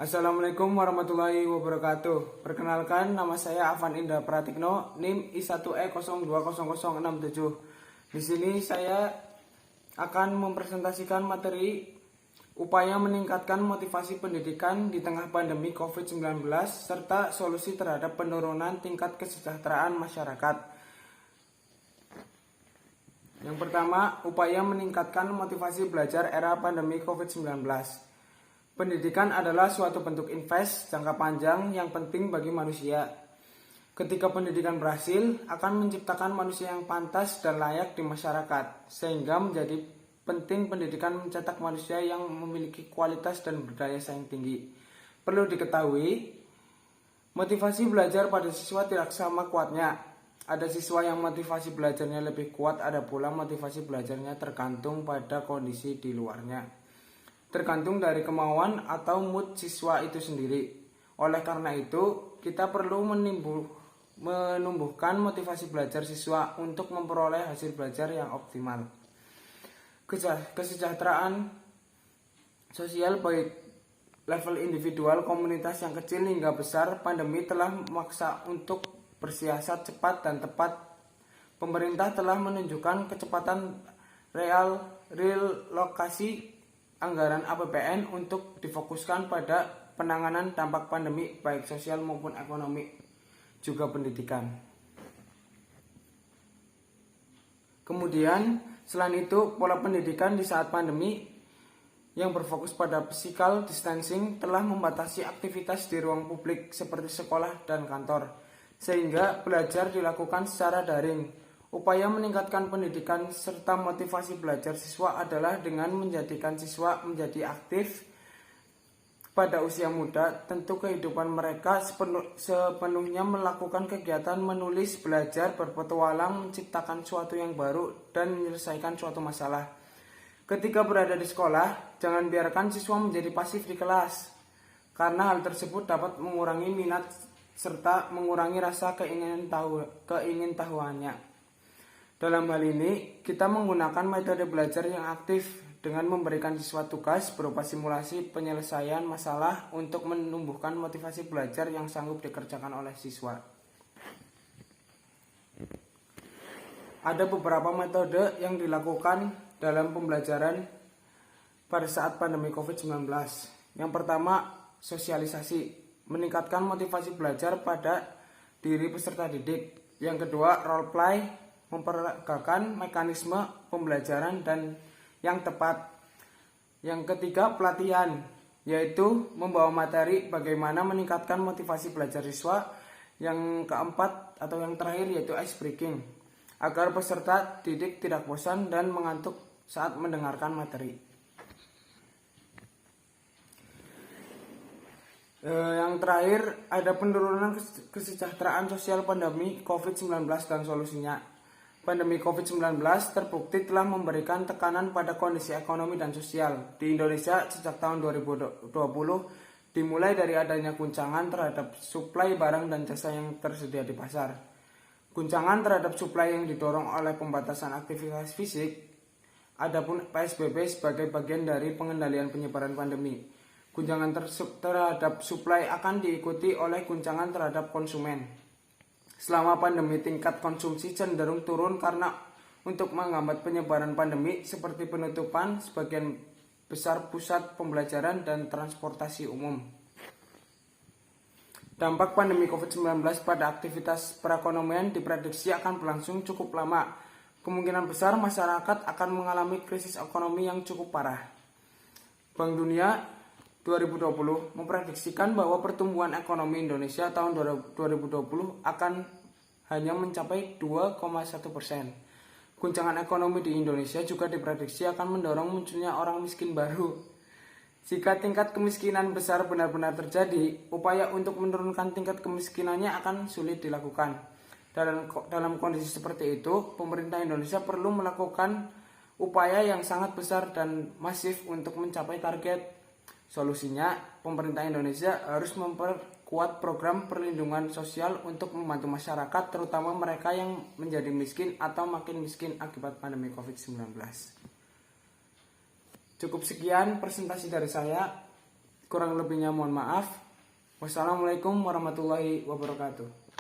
Assalamualaikum warahmatullahi wabarakatuh. Perkenalkan, nama saya Afan Indra Pratikno, NIM I1E020067. Di sini saya akan mempresentasikan materi upaya meningkatkan motivasi pendidikan di tengah pandemi COVID-19 serta solusi terhadap penurunan tingkat kesejahteraan masyarakat. Yang pertama, upaya meningkatkan motivasi belajar era pandemi COVID-19. Pendidikan adalah suatu bentuk invest jangka panjang yang penting bagi manusia. Ketika pendidikan berhasil, akan menciptakan manusia yang pantas dan layak di masyarakat, sehingga menjadi penting pendidikan mencetak manusia yang memiliki kualitas dan berdaya saing tinggi. Perlu diketahui, motivasi belajar pada siswa tidak sama kuatnya. Ada siswa yang motivasi belajarnya lebih kuat, ada pula motivasi belajarnya tergantung pada kondisi di luarnya. Tergantung dari kemauan atau mood siswa itu sendiri. Oleh karena itu, kita perlu menumbuhkan motivasi belajar siswa untuk memperoleh hasil belajar yang optimal. Kesejahteraan sosial baik level individual, komunitas yang kecil hingga besar, pandemi telah memaksa untuk bersiasat cepat dan tepat. Pemerintah telah menunjukkan kecepatan relokasi anggaran APBN untuk difokuskan pada penanganan dampak pandemi baik sosial maupun ekonomi, juga pendidikan. Kemudian, selain itu, pola pendidikan di saat pandemi yang berfokus pada physical distancing telah membatasi aktivitas di ruang publik seperti sekolah dan kantor, sehingga belajar dilakukan secara daring. Upaya meningkatkan pendidikan serta motivasi belajar siswa adalah dengan menjadikan siswa menjadi aktif pada usia muda. Tentu kehidupan mereka sepenuhnya melakukan kegiatan menulis, belajar, berpetualang, menciptakan sesuatu yang baru, dan menyelesaikan suatu masalah. Ketika berada di sekolah, jangan biarkan siswa menjadi pasif di kelas, karena hal tersebut dapat mengurangi minat serta mengurangi rasa keingintahuannya. Dalam hal ini, kita menggunakan metode belajar yang aktif dengan memberikan siswa tugas berupa simulasi penyelesaian masalah untuk menumbuhkan motivasi belajar yang sanggup dikerjakan oleh siswa. Ada beberapa metode yang dilakukan dalam pembelajaran pada saat pandemi COVID-19. Yang pertama, sosialisasi, meningkatkan motivasi belajar pada diri peserta didik. Yang kedua, role play, memperagakan mekanisme pembelajaran dan yang tepat. Yang ketiga, pelatihan, yaitu membawa materi bagaimana meningkatkan motivasi belajar siswa. Yang keempat atau yang terakhir yaitu ice breaking, agar peserta didik tidak bosan dan mengantuk saat mendengarkan materi. Yang terakhir, ada penurunan kesejahteraan sosial pandemi COVID-19 dan solusinya. Pandemi COVID-19 terbukti telah memberikan tekanan pada kondisi ekonomi dan sosial di Indonesia sejak tahun 2020, dimulai dari adanya guncangan terhadap suplai barang dan jasa yang tersedia di pasar. Guncangan terhadap suplai yang didorong oleh pembatasan aktivitas fisik, adapun PSBB sebagai bagian dari pengendalian penyebaran pandemi. Guncangan terhadap suplai akan diikuti oleh guncangan terhadap konsumen. Selama pandemi, tingkat konsumsi cenderung turun karena untuk menghambat penyebaran pandemi seperti penutupan sebagian besar pusat pembelajaran dan transportasi umum. Dampak pandemi COVID-19 pada aktivitas perekonomian diprediksi akan berlangsung cukup lama. Kemungkinan besar masyarakat akan mengalami krisis ekonomi yang cukup parah. Bank Dunia 2020 memprediksikan bahwa pertumbuhan ekonomi Indonesia tahun 2020 akan hanya mencapai 2,1%. Guncangan ekonomi di Indonesia juga diprediksi akan mendorong munculnya orang miskin baru. Jika tingkat kemiskinan besar benar-benar terjadi, upaya untuk menurunkan tingkat kemiskinannya akan sulit dilakukan. Dalam kondisi seperti itu, pemerintah Indonesia perlu melakukan upaya yang sangat besar dan masif untuk mencapai target. Solusinya, pemerintah Indonesia harus memperkuat program perlindungan sosial untuk membantu masyarakat, terutama mereka yang menjadi miskin atau makin miskin akibat pandemi COVID-19. Cukup sekian presentasi dari saya. Kurang lebihnya mohon maaf. Wassalamualaikum warahmatullahi wabarakatuh.